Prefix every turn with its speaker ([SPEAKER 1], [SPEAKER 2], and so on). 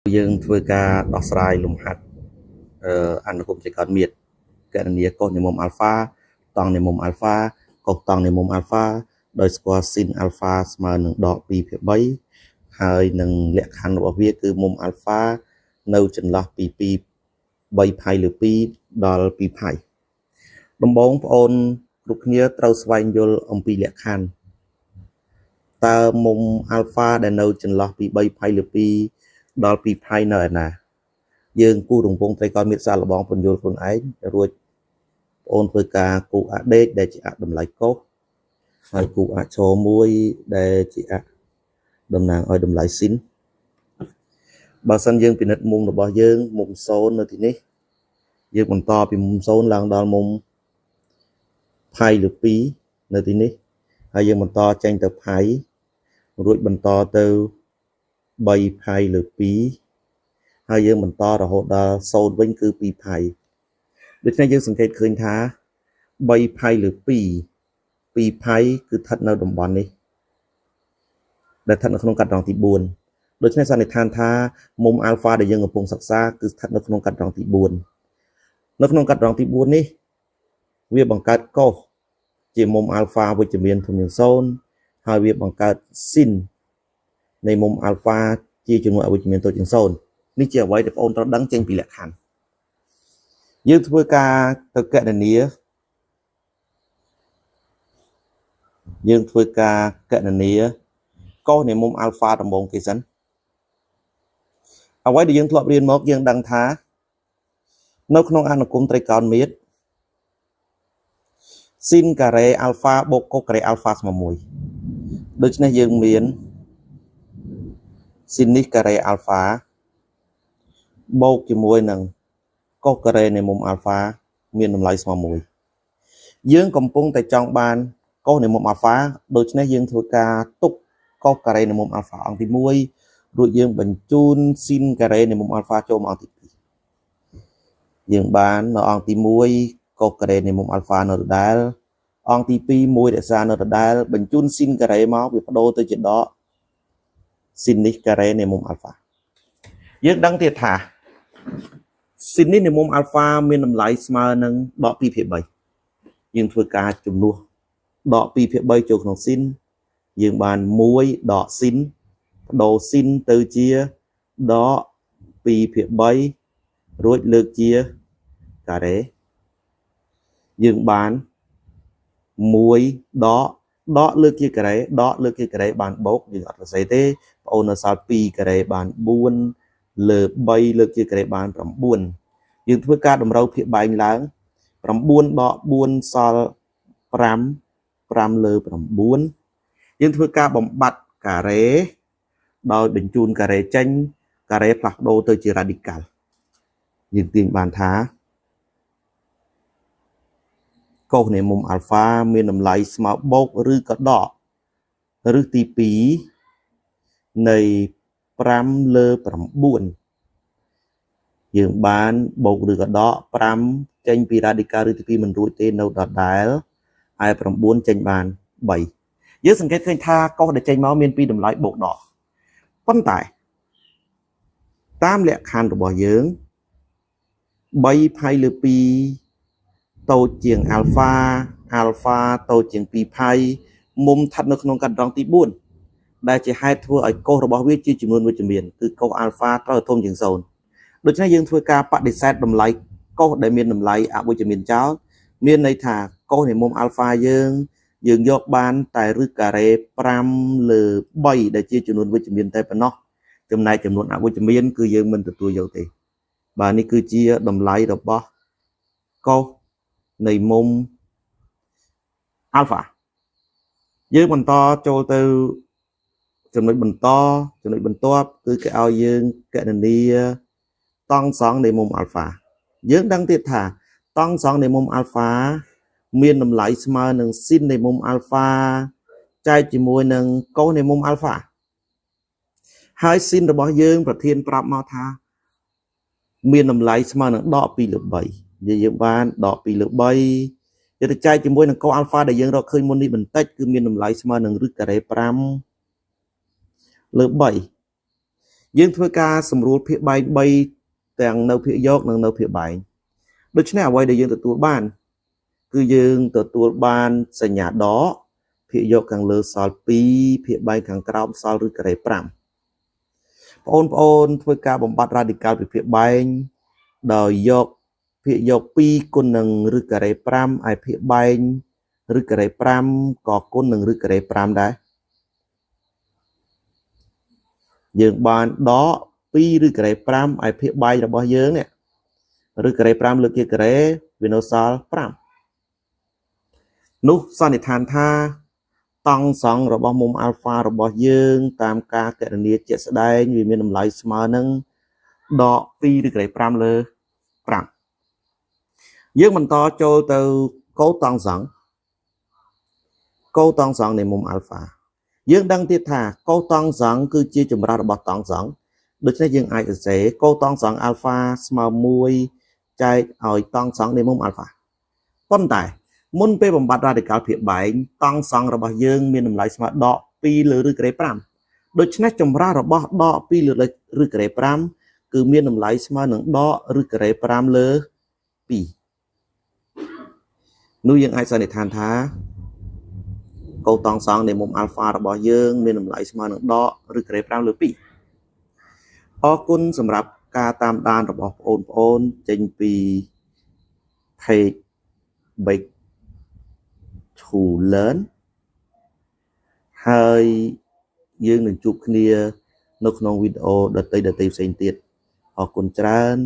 [SPEAKER 1] យើងធ្វើការដោះស្រាយលំហាត់អនុគមចក្រមៀតកណនីកុសនៃមុំអាល់ហ្វាតង់នៃមុំអាល់ហ្វាកុសតង់នៃមុំអាល់ហ្វាដោយស្គាល់ស៊ីនអាល់ហ្វាស្មើនឹងដក2/3ហើយនឹងលក្ខខណ្ឌរបស់វាគឺមុំអាល់ហ្វានៅចន្លោះពី3 ផៃលើ2ដល់2ផៃដំបូងបងប្អូនគ្រប់គ្នាត្រូវស្វែងយល់អំពីលក្ខខណ្ឌតើមុំអាល់ហ្វាដែលនៅចន្លោះពី3ផៃលើ2ដល់2ផៃនៅឯណាយើងគូរំពងត្រីកោណមេត្តាសាឡបងពន្យល់ខ្លួនឯងរួចបងអូនធ្វើការគូអាដេកដែលជាអតម្លៃកុសហើយគូអាឈរមួយដែលជាអតំណាងឲ្យតម្លៃស៊ីនបើសិនយើងពិនិត្យមុំរបស់យើងមុំ0នៅទីនេះយើងបន្តពីមុំ0ឡើងដល់មុំផៃលើ2នៅទីនេះហើយយើងបន្តចេញទៅផៃរួចបន្តទៅ3ផៃលើ2ហើយយើងបន្តរហូតដល់0វិញគឺ2ផៃដូច្នេះយើងសង្កេតឃើញថា3ផៃលើ2ផៃគឺស្ថិតនៅតំបន់នេះដែលស្ថិតនៅក្នុងកាត់ត្រង់ទី4ដូច្នេះសន្និដ្ឋានថាមុំអាល់ហ្វាដែលយើងកំពុងសិក្សាគឺស្ថិតនៅក្នុងកាត់ត្រង់ទី4នៅក្នុងកាត់ត្រង់ទី4នេះវាបង្កើតកុសជាមុំអាល់ហ្វាវិជ្ជមានធំជាង0ហើយវាបង្កើតស៊ីននៃមុំអាល់ហ្វាជាចំនួនអវិជ្ជមានតូចជាង0នេះជាអ្វីដែលបងប្អូនត្រូវដឹងចេញពីលក្ខខណ្ឌយើងធ្វើការទៅកណនាកុសនៃមុំអាល់ហ្វាដំបូងគេសិនអ្វីដែលយើងធ្លាប់រៀនមកយើងដឹងថានៅក្នុងអនុគមត្រីកោណមេត្តាស៊ីនការ៉េអាល់ហ្វាបូកកុសការ៉េអាល់ហ្វាស្មើ1ដូច្នេះយើងមានស៊ីននេះការ៉េអាល់ហ្វាបូកជាមួយនឹងកុសការ៉េនៃមុំអាល់ហ្វាមានតម្លៃស្មើ1យើងកំពុងតែចង់បានកុសនៃមុំអាល់ហ្វាដូច្នេះយើងធ្វើការទុកកុសការ៉េនៃមុំអាល់ហ្វាអង្គទី1រួចយើងបញ្ជូនស៊ីនការ៉េនៃមុំអាល់ហ្វាចូលមកអង្គទី2យើងបាននៅអង្គទី1កុសការ៉េនៃមុំអាល់ហ្វានៅដដែលអង្គទី2 1រក្សានៅដដែលបញ្ជូនស៊ីនការ៉េមកវាបដូរទៅជាដកស៊ីននេះការ៉េនៃមុំអាល់ហ្វាយើងដឹងទៀតថាស៊ីននេះនៃមុំអាល់ហ្វាមានតម្លៃស្មើនឹងដក2/3យើងធ្វើការជំនួសដក2/3ចូលក្នុងស៊ីនយើងបាន1ដកស៊ីនបដូរស៊ីនទៅជាដក2/3រួចលើកជាការ៉េយើងបាន1ដកលើកជាការ៉េដកលើកជាការ៉េបានបូកយើងអត់សរសេរទេបងអូននៅសល់2ការ៉េបាន4លើ3លើកជាការ៉េបាន9យើងធ្វើការតម្រូវភាគបែងឡើង9ដក4សល់5លើ9យើងធ្វើការបំបត្តិការ៉េដោយបញ្ជូនការ៉េចេញការ៉េផ្លាស់ប្ដូរទៅជា radical យើងទាញបានថាកុសនៃមុំអាល់ហ្វាមានតម្លៃស្មើបូកឬក៏ដកឬទី2នៃ5លើ9យើងបានបូកឬក៏ដក5ចេញពី radical ឬទី2មិនរួចទេនៅដដែលហើយ9ចេញបាន3យើងសង្កេតឃើញថាកុសដែលចេញមកមានពីរតម្លៃបូកដកប៉ុន្តែតាមលក្ខខណ្ឌរបស់យើង3ផៃលើ2តូចជាងអាល់ហ្វាតូចជាង2ផៃមុំស្ថិតនៅក្នុងកាត់ត្រង់ទី4ដែលជាហេតុធ្វើឲ្យកុសរបស់វាជាចំនួនវិជ្ជមានគឺកុសអាល់ហ្វាត្រូវធំជាង0ដូច្នេះយើងធ្វើការបដិសេធតម្លៃកុសដែលមានតម្លៃអវិជ្ជមានចោលមានន័យថាកុសនៃមុំអាល់ហ្វាយើងយកបានតែរឹសការ៉េ5លើ3ដែលជាចំនួនវិជ្ជមានតែប៉ុណ្ណោះចំណែកចំនួនអវិជ្ជមានគឺយើងមិនទទួលយកទេបាទនេះគឺជាតម្លៃរបស់កុសនៃមុំអាល់ហ្វាយើងបន្តចូលទៅចំណុចបន្ទាប់គឺគេឲ្យយើងកណនាតង់សងនៃមុំអាល់ហ្វាយើងដឹងទៀតថាតង់សងនៃមុំអាល់ហ្វាមានតម្លៃស្មើនឹងស៊ីននៃមុំអាល់ហ្វាចែកជាមួយនឹងកុសនៃមុំអាល់ហ្វាហើយស៊ីនរបស់យើងប្រធានប្រាប់មកថាមានតម្លៃស្មើនឹងដក2លើ3យើងបានដក2លើ3ទៅចែកជាមួយនឹងកុសអាល់ហ្វាដែលយើងរកឃើញមុននេះបន្តិចគឺមានតម្លៃស្មើនឹងរឹសការ៉េ5លើ3 យើងធ្វើការសម្រួលភាគបែង3ទាំងនៅភាគយកនិងនៅភាគបែងដូច្នេះអ្វីដែលយើងទទួលបានគឺយើងទទួលបានសញ្ញាដកភាគយកខាងលើសល់2ភាគបែងខាងក្រោមសល់ឬការ៉េ5បងប្អូនធ្វើការបំបត្តិ radical ពីភាគបែងដោយយកភាគយក2គុណនឹងឬការ៉េ5ហើយភាគបែងឬការ៉េ5ក៏គុណនឹងឬការ៉េ5ដែរយើងបានដក2ឬការ៉េ5ហើយភាគបែងរបស់យើងនេះឬការ៉េ5លើកជាការ៉េវានៅសល់5នោះសន្និដ្ឋានថាតង់សង្ឃរបស់មុំអាល់ហ្វារបស់យើងតាមការគណនាជាក់ស្ដែងវាមានតម្លៃស្មើនឹងដក2ឬការ៉េ5លើ5យើងបន្តចូលទៅកូតង់សង្ឃនៃមុំអាល់ហ្វាយើងដឹងទៀតថាកូតង់សង្ឃគឺជាចម្រាស់របស់តង់សង្ឃដូច្នេះយើងអាចសរសេរកូតង់សង្ឃអាល់ហ្វាស្មើ1ចែកឲ្យតង់សង្ឃនៃមុំអាល់ហ្វាប៉ុន្តែមុនពេលបំបត្តិ radical ភាគបែងតង់សង្ឃរបស់យើងមានតម្លៃស្មើដក2លើឬការ៉េ5ដូច្នេះចម្រាស់របស់ដក2លើឬការ៉េ5គឺមានតម្លៃស្មើនឹងដកឬការ៉េ5លើ2នោះយើងអាចសន្និដ្ឋានថាកូតង់សង្ឃនៃមុំអាល់ហ្វារបស់យើងមានតម្លៃស្មើនឹងដកឬការ៉េ5លើ2អរគុណសម្រាប់ការតាមដានរបស់បងប្អូនចេញពី page Bake to Learn ហើយយើងនឹងជួបគ្នានៅក្នុងវីដេអូដទៃផ្សេងទៀតអរគុណច្រើន